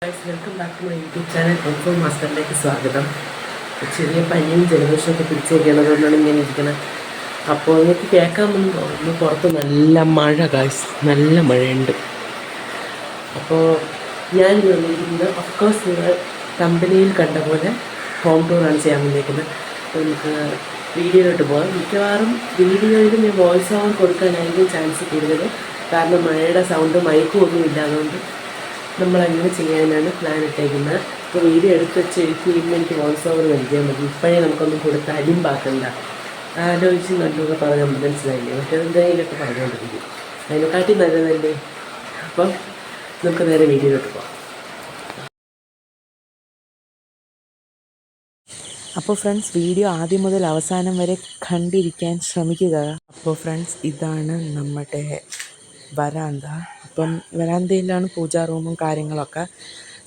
Welcome back to my YouTube channel എംഫോ മാസ്റ്ററിലേക്ക് സ്വാഗതം. ചെറിയ പനിയും ജലദോഷമൊക്കെ പിടിച്ചേക്കാണ്, അതുകൊണ്ടാണ് ഇങ്ങനെ ഇരിക്കുന്നത്. അപ്പോൾ നിങ്ങൾക്ക് കേൾക്കാമെന്ന് തോന്നുന്നു, പുറത്ത് നല്ല മഴ ഗായ്സ്, നല്ല മഴയുണ്ട്. അപ്പോൾ ഞാൻ വന്നിരിക്കുന്നത് ഓഫ്കോഴ്സ് നിങ്ങൾ കമ്പനിയിൽ കണ്ട പോലെ ഹോം ടൂറാണ് ചെയ്യാൻ വന്നിരിക്കുന്നത്. അപ്പോൾ നമുക്ക് വീഡിയോയിലോട്ട് പോകാം. മിക്കവാറും വീഡിയോയിൽ ഞാൻ വോയിസ് ഓവർ കൊടുക്കാനായിരിക്കും ചാൻസ് കൂടുതൽ, കാരണം മഴയുടെ സൗണ്ട് മയക്കും ഒന്നും ഇല്ല. അതുകൊണ്ട് നമ്മളങ്ങനെ ചെയ്യാനാണ് പ്ലാൻ ഇട്ടേക്കുന്നത്. ഇപ്പോൾ വീഡിയോ എടുത്ത് വെച്ച് കഴിയുമ്പോൾ എനിക്ക് വോയിസ് ഓവർ നൽകിയാൽ മതി. ഇപ്പോഴേ നമുക്കൊന്നും കൊടുത്ത് അലിമ്പാക്കണ്ട, ആലോചിച്ച് കണ്ടൊക്കെ പറഞ്ഞാൽ മനസ്സിലായില്ലേ, മറ്റേതെന്തെങ്കിലുമൊക്കെ പറഞ്ഞുകൊണ്ടിരിക്കും. അതിനെക്കാട്ടി നല്ലതല്ലേ. അപ്പം നമുക്ക് നേരെ വീഡിയോയിലോട്ട് പോകാം. അപ്പോൾ ഫ്രണ്ട്സ്, വീഡിയോ ആദ്യം മുതൽ അവസാനം വരെ കണ്ടിരിക്കാൻ ശ്രമിക്കുക. അപ്പോൾ ഫ്രണ്ട്സ്, ഇതാണ് നമ്മുടെ വരാന്ത. അപ്പം വരാന്തയിലാണ് പൂജാ റൂമും കാര്യങ്ങളൊക്കെ.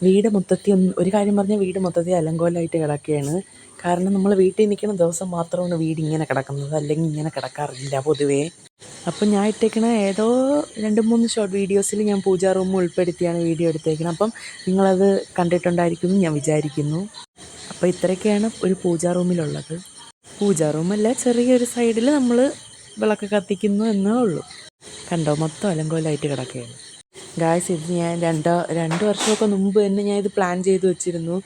വീട് മൊത്തത്തിൽ ഒരു കാര്യം പറഞ്ഞാൽ, വീട് മൊത്തത്തിൽ അലങ്കോലമായിട്ട് കിടക്കുകയാണ്. കാരണം നമ്മൾ വീട്ടിൽ നിൽക്കുന്ന ദിവസം മാത്രമാണ് വീട് ഇങ്ങനെ കിടക്കുന്നത്, അല്ലെങ്കിൽ ഇങ്ങനെ കിടക്കാറില്ല പൊതുവേ. അപ്പം ഞാൻ ഇട്ടേക്കണ ഏതോ 2-3 ഷോർട്ട് വീഡിയോസിൽ ഞാൻ പൂജാ റൂം ഉൾപ്പെടുത്തിയാണ് വീഡിയോ എടുത്തേക്കുന്നത്. അപ്പം നിങ്ങളത് കണ്ടിട്ടുണ്ടായിരിക്കുമെന്ന് ഞാൻ വിചാരിക്കുന്നു. അപ്പോൾ ഇത്രയൊക്കെയാണ് ഒരു പൂജാ റൂമിലുള്ളത്. പൂജാ റൂമല്ല, ചെറിയൊരു സൈഡിൽ നമ്മൾ വിളക്ക് കത്തിക്കുന്നു എന്നേ ഉള്ളൂ. കണ്ടോ, മൊത്തം അലങ്കോലമായിട്ട് കിടക്കുകയാണ് ഗായ്സ്. ഇത് ഞാൻ രണ്ട് വർഷമൊക്കെ മുമ്പ് തന്നെ ഞാൻ ഇത് പ്ലാൻ ചെയ്ത് വെച്ചിരുന്നു,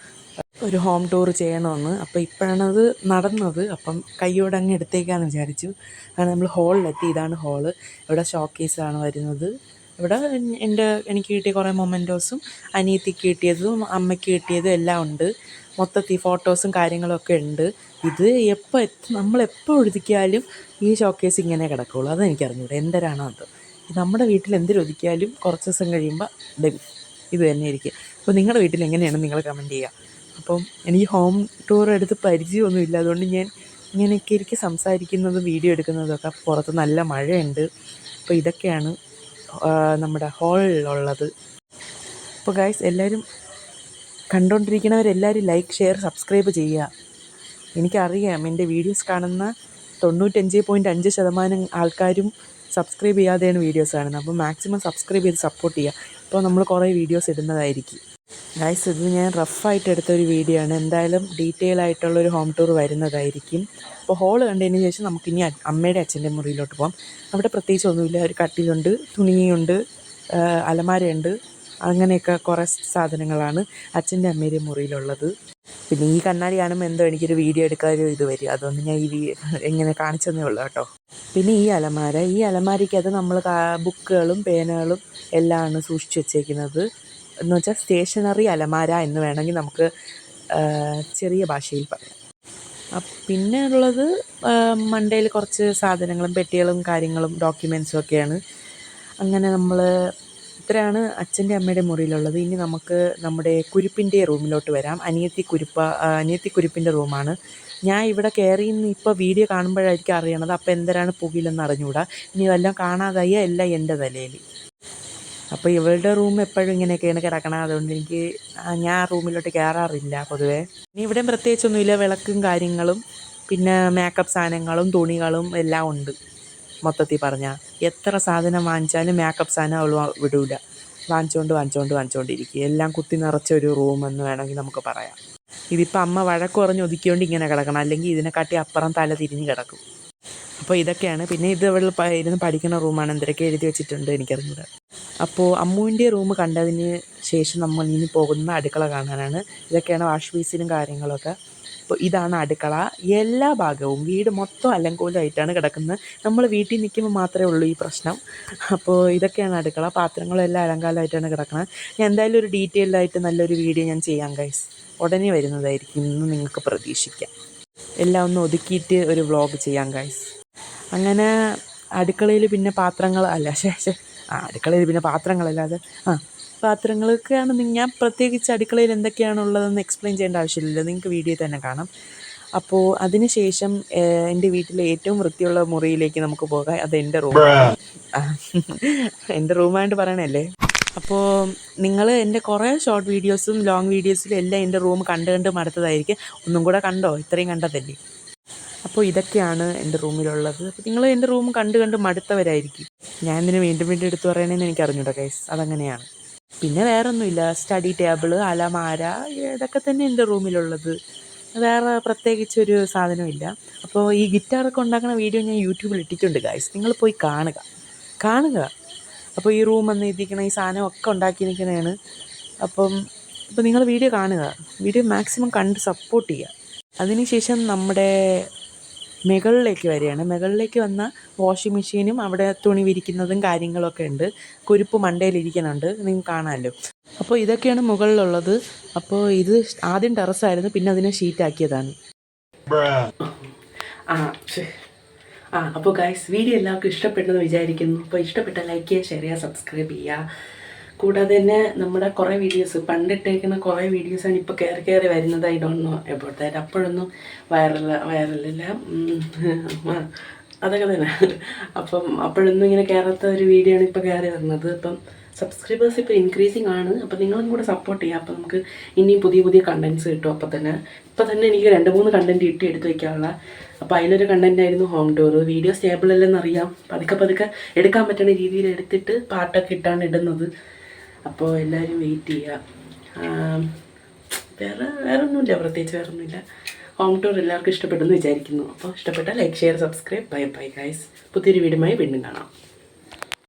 ഒരു ഹോം ടൂർ ചെയ്യണമെന്ന്. അപ്പോൾ ഇപ്പോഴാണത് നടന്നത്. അപ്പം കയ്യോടെ അങ്ങ് എടുത്തേക്കാന്ന് വിചാരിച്ചു. അങ്ങനെ നമ്മൾ ഹോളിലെത്തി. ഇതാണ് ഹോള്. ഇവിടെ ഷോക്കേസാണ് വരുന്നത്. ഇവിടെ എനിക്ക് കിട്ടിയ കുറേ മൊമെൻറ്റോസും അനിയത്തിക്ക് കിട്ടിയതും അമ്മയ്ക്ക് കിട്ടിയതും എല്ലാം ഉണ്ട്. മൊത്തത്തിൽ ഫോട്ടോസും കാര്യങ്ങളൊക്കെ ഉണ്ട്. ഇത് നമ്മളെപ്പോൾ ഒതുക്കിയാലും ഈ ഷോക്കേസ് ഇങ്ങനെ കിടക്കുകയുള്ളൂ. അതെനിക്കറിഞ്ഞൂടെ എന്തരാണോ അത്. നമ്മുടെ വീട്ടിൽ എന്തിനൊതുക്കിയാലും കുറച്ച് ദിവസം കഴിയുമ്പോൾ ഇത് തന്നെ ഇരിക്കും. അപ്പോൾ നിങ്ങളുടെ വീട്ടിൽ എങ്ങനെയാണ് നിങ്ങൾ കമൻറ്റ് ചെയ്യുക. അപ്പം എനിക്ക് ഹോം ടൂർ എടുത്ത് പരിചയമൊന്നുമില്ല, അതുകൊണ്ട് ഞാൻ ഇങ്ങനെയൊക്കെ ഇരിക്കും സംസാരിക്കുന്നതും വീഡിയോ എടുക്കുന്നതൊക്കെ. പുറത്ത് നല്ല മഴയുണ്ട്. അപ്പോൾ ഇതൊക്കെയാണ് നമ്മുടെ ഹോളിലുള്ളത്. അപ്പോൾ ഗൈസ്, എല്ലാവരും കണ്ടുകൊണ്ടിരിക്കുന്നവരെല്ലാവരും ലൈക്ക്, ഷെയർ, സബ്സ്ക്രൈബ് ചെയ്യുക. എനിക്കറിയാം എൻ്റെ വീഡിയോസ് കാണുന്ന 95.5% ആൾക്കാരും സബ്സ്ക്രൈബ് ചെയ്യാതെയാണ് വീഡിയോസ് കാണുന്നത്. അപ്പോൾ മാക്സിമം സബ്സ്ക്രൈബ് ചെയ്ത് സപ്പോർട്ട് ചെയ്യുക. അപ്പോൾ നമ്മൾ കുറേ വീഡിയോസ് ഇടുന്നതായിരിക്കും ഗൈസ്. ഇത് ഞാൻ റഫായിട്ട് എടുത്തൊരു വീഡിയോ ആണ്. എന്തായാലും ഡീറ്റെയിൽ ആയിട്ടുള്ളൊരു ഹോം ടൂർ വരുന്നതായിരിക്കും. അപ്പോൾ ഹോൾ കണ്ടതിന് ശേഷം നമുക്കിനി അമ്മയുടെ അച്ഛൻ്റെ മുറിയിലോട്ട് പോകാം. അവിടെ പ്രത്യേകിച്ച് ഒന്നുമില്ല. ഒരു കട്ടിലുണ്ട്, തുണിയുണ്ട്, അലമാരയുണ്ട്, അങ്ങനെയൊക്കെ കുറേ സാധനങ്ങളാണ് അച്ഛൻ്റെ അമ്മയുടെ മുറിയിലുള്ളത്. പിന്നെ ഈ കണ്ണാടി കാണുമ്പോൾ എന്തോ എനിക്കൊരു വീഡിയോ എടുക്കാനൊരു ഇത് വരും, അതുകൊണ്ട് ഞാൻ ഇങ്ങനെ കാണിച്ചതേ ഉള്ളൂ കേട്ടോ. പിന്നെ ഈ അലമാരയ്ക്കകത്ത് നമ്മൾ ബുക്കുകളും പേനകളും എല്ലാമാണ് സൂക്ഷിച്ച് വെച്ചേക്കുന്നത്. എന്ന് വെച്ചാൽ സ്റ്റേഷനറി അലമാര എന്ന് വേണമെങ്കിൽ നമുക്ക് ചെറിയ ഭാഷയിൽ പറയാം. പിന്നെ ഉള്ളത് മണ്ടയിൽ കുറച്ച് സാധനങ്ങളും പെട്ടികളും കാര്യങ്ങളും ഡോക്യുമെൻസും ഒക്കെയാണ്. അങ്ങനെ ഇത്രയാണ് അച്ഛൻ്റെ അമ്മയുടെ മുറിയിലുള്ളത്. ഇനി നമുക്ക് നമ്മുടെ കുരുപ്പിൻ്റെ റൂമിലോട്ട് വരാം. അനിയത്തി കുരുപ്പിൻ്റെ റൂമാണ്. ഞാൻ ഇവിടെ കയറിയെന്ന് ഇപ്പോൾ വീഡിയോ കാണുമ്പോഴായിരിക്കും അറിയണത്. അപ്പോൾ എന്തരാണ് പുകയിലെന്ന് അറിഞ്ഞുകൂടാ. ഇനി വല്ലതും കാണാതായ എല്ലാം എൻ്റെ തലയിൽ. അപ്പോൾ ഇവളുടെ റൂം എപ്പോഴും ഇങ്ങനെയൊക്കെയാണ് കിടക്കണം. അതുകൊണ്ട് ഞാൻ ആ റൂമിലോട്ട് കയറാറില്ല പൊതുവേ. ഇനി ഇവിടെയും പ്രത്യേകിച്ചൊന്നുമില്ല. വിളക്കും കാര്യങ്ങളും പിന്നെ മേക്കപ്പ് സാധനങ്ങളും തുണികളും എല്ലാം ഉണ്ട്. മൊത്തത്തിൽ പറഞ്ഞാൽ എത്ര സാധനം വാങ്ങിച്ചാലും മേക്കപ്പ് സാധനം അവൾ വിടൂല. വാങ്ങിച്ചുകൊണ്ടിരിക്കുക. എല്ലാം കുത്തി നിറച്ച ഒരു റൂമെന്ന് വേണമെങ്കിൽ നമുക്ക് പറയാം. ഇതിപ്പോൾ അമ്മ വഴക്ക് പറഞ്ഞ് ഒതുക്കിക്കൊണ്ട് ഇങ്ങനെ കിടക്കണം, അല്ലെങ്കിൽ ഇതിനെക്കാട്ടി അപ്പുറം തല തിരിഞ്ഞ് കിടക്കും. അപ്പോൾ ഇതൊക്കെയാണ്. പിന്നെ ഇത് അവൾ ഇരുന്ന് പഠിക്കുന്ന റൂമാണ്. എന്തൊക്കെ എഴുതി വെച്ചിട്ടുണ്ട് എനിക്കറിഞ്ഞൂടെ. അപ്പോൾ അമ്മുവിൻ്റെ റൂം കണ്ടതിന് ശേഷം നമ്മൾ ഇനി പോകുന്ന അടുക്കള കാണാനാണ്. ഇതൊക്കെയാണ് വാഷ് ബേസിനും കാര്യങ്ങളൊക്കെ. അപ്പോൾ ഇതാണ് അടുക്കള. എല്ലാ ഭാഗവും വീട് മൊത്തം അലങ്കോലമായിട്ടാണ് കിടക്കുന്നത്. നമ്മൾ വീട്ടിൽ നിൽക്കുമ്പോൾ മാത്രമേ ഉള്ളൂ ഈ പ്രശ്നം. അപ്പോൾ ഇതൊക്കെയാണ് അടുക്കള. പാത്രങ്ങളും എല്ലാം അലങ്കോലമായിട്ടാണ് കിടക്കുന്നത്. ഞാൻ എന്തായാലും ഒരു ഡീറ്റെയിൽഡായിട്ട് നല്ലൊരു വീഡിയോ ഞാൻ ചെയ്യാം ഗൈസ്. ഉടനെ വരുന്നതായിരിക്കും. ഇന്ന് നിങ്ങൾക്ക് പ്രതീക്ഷിക്കാം. എല്ലാം ഒന്ന് ഒതുക്കിയിട്ട് ഒരു വ്ളോഗ് ചെയ്യാം ഗൈസ്. അങ്ങനെ അടുക്കളയിൽ പിന്നെ അടുക്കളയിൽ പിന്നെ പാത്രങ്ങളല്ലാതെ പാത്രങ്ങളൊക്കെയാണ്. ഞാൻ പ്രത്യേകിച്ച് അടുക്കളയിൽ എന്തൊക്കെയാണുള്ളതെന്ന് എക്സ്പ്ലെയിൻ ചെയ്യേണ്ട ആവശ്യമില്ല, നിങ്ങൾക്ക് വീഡിയോയിൽ തന്നെ കാണാം. അപ്പോൾ അതിന് ശേഷം എൻ്റെ വീട്ടിലെ ഏറ്റവും വൃത്തിയുള്ള മുറിയിലേക്ക് നമുക്ക് പോകാം. അത് എൻ്റെ റൂമാണ്. എൻ്റെ റൂമായിട്ട് പറയണല്ലേ. അപ്പോൾ നിങ്ങൾ എൻ്റെ കുറേ ഷോർട്ട് വീഡിയോസും ലോങ് വീഡിയോസിലും എല്ലാം എൻ്റെ റൂം കണ്ട് മടുത്തതായിരിക്കും. ഒന്നും കൂടെ കണ്ടോ, ഇത്രയും കണ്ടതല്ലേ. അപ്പോൾ ഇതൊക്കെയാണ് എൻ്റെ റൂമിലുള്ളത്. അപ്പോൾ നിങ്ങൾ എൻ്റെ റൂം കണ്ട് മടുത്തവരായിരിക്കും. ഞാൻ ഇതിന് വീണ്ടും എടുത്തു പറയണമെന്ന് എനിക്ക് അറിഞ്ഞൂടാ ഗൈസ്, അതങ്ങനെയാണ്. പിന്നെ വേറൊന്നുമില്ല, സ്റ്റഡി ടേബിള്, അലമാര, ഇതൊക്കെ തന്നെ എൻ്റെ റൂമിലുള്ളത്. വേറെ പ്രത്യേകിച്ചൊരു സാധനമില്ല. അപ്പോൾ ഈ ഗിറ്റാറൊക്കെ ഉണ്ടാക്കുന്ന വീഡിയോ ഞാൻ യൂട്യൂബിൽ ഇട്ടിട്ടുണ്ട് ഗായ്സ്, നിങ്ങൾ പോയി കാണുക കാണുക. അപ്പോൾ ഈ റൂം എന്ന് ഇരിക്കണ ഈ സാധനമൊക്കെ ഉണ്ടാക്കിയിരിക്കണതാണ്. അപ്പം നിങ്ങൾ വീഡിയോ കാണുക, വീഡിയോ മാക്സിമം കണ്ട് സപ്പോർട്ട് ചെയ്യുക. അതിനുശേഷം നമ്മുടെ മുകളിലേക്ക് വരികയാണ്. മുകളിലേക്ക് വന്ന വാഷിംഗ് മെഷീനും അവിടെ തുണി വിരിക്കുന്നതും കാര്യങ്ങളൊക്കെ ഉണ്ട്. കുരുപ്പ് മണ്ടയിലിരിക്കുന്നുണ്ട്, നിങ്ങൾക്ക് കാണാമല്ലോ. അപ്പോൾ ഇതൊക്കെയാണ് മുകളിലുള്ളത്. അപ്പോൾ ഇത് ആദ്യം ടെറസായിരുന്നു, പിന്നെ അതിനെ ഷീറ്റാക്കിയതാണ്. അപ്പോൾ ഗൈസ്, വീഡിയോ എല്ലാവർക്കും ഇഷ്ടപ്പെട്ടെന്ന് വിചാരിക്കുന്നു. അപ്പോൾ ഇഷ്ടപ്പെട്ട ലൈക്ക് ചെയ്യുക, ഷെയർ ചെയ്യുക, സബ്സ്ക്രൈബ് ചെയ്യുക. കൂടാതെ തന്നെ നമ്മുടെ കുറേ വീഡിയോസ്, പണ്ടിട്ടേക്കുന്ന കുറേ വീഡിയോസാണ് ഇപ്പോൾ കയറി വരുന്നത്. I don't know about that. അപ്പോഴൊന്നും വൈറലില്ല, അതൊക്കെ തന്നെ. അപ്പം അപ്പോഴൊന്നും ഇങ്ങനെ കയറാത്ത ഒരു വീഡിയോ ആണ് ഇപ്പോൾ കയറി വരുന്നത്. അപ്പം സബ്സ്ക്രൈബേഴ്സ് ഇപ്പോൾ ഇൻക്രീസിങ് ആണ്. അപ്പോൾ നിങ്ങളും കൂടെ സപ്പോർട്ട് ചെയ്യുക. അപ്പോൾ നമുക്ക് ഇനിയും പുതിയ കണ്ടൻറ്റ്സ് കിട്ടും. അപ്പോൾ തന്നെ എനിക്ക് 2-3 കണ്ടൻറ്റ് എടുത്ത് വയ്ക്കാനുള്ള. അപ്പോൾ അതിലൊരു കണ്ടൻറ്റ് ആയിരുന്നു ഹോം ടൂർ. വീഡിയോ സ്റ്റേബിൾ അല്ലെന്നറിയാം, പതുക്കെ എടുക്കാൻ പറ്റുന്ന രീതിയിൽ എടുത്തിട്ട് പാട്ടൊക്കെ ഇട്ടാണ് ഇടുന്നത്. അപ്പോൾ എല്ലാവരും വെയിറ്റ് ചെയ്യുക. വേറെ ഒന്നുമില്ല, പ്രത്യേകിച്ച് വേറെ ഒന്നുമില്ല. ഹോം ടൂർ എല്ലാവർക്കും ഇഷ്ടപ്പെട്ടെന്ന് വിചാരിക്കുന്നു. അപ്പോൾ ഇഷ്ടപ്പെട്ടാൽ like, share, subscribe. Bye guys. പുതിയൊരു വീഡിയോയുമായി വീണ്ടും കാണാം.